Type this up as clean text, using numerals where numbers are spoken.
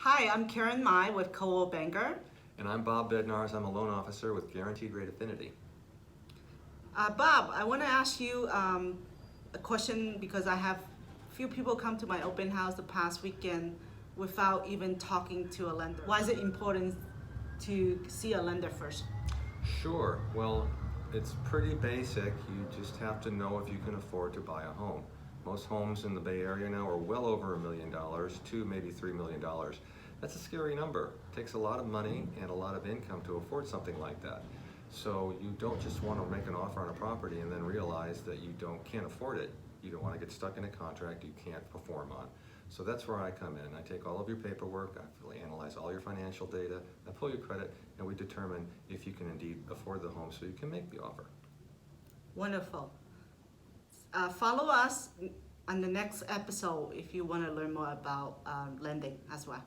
Hi, I'm Karen Mai with Coldwell Banker. And I'm Bob Bednarz. I'm a loan officer with Guaranteed Rate Affinity. Bob, I want to ask you a question because I have few people come to my open house the past weekend without even talking to a lender. Why is it important to see a lender first? Sure. Well, it's pretty basic. You just have to know if you can afford to buy a home. Most homes in the Bay Area now are well over $1 million, $2, maybe $3 million. That's a scary number. It takes a lot of money and a lot of income to afford something like that. So you don't just want to make an offer on a property and then realize that you can't afford it. You don't want to get stuck in a contract you can't perform on. So that's where I come in. I take all of your paperwork, I analyze all your financial data, I pull your credit, and we determine if you can indeed afford the home so you can make the offer. Wonderful. Follow us on the next episode if you want to learn more about lending as well.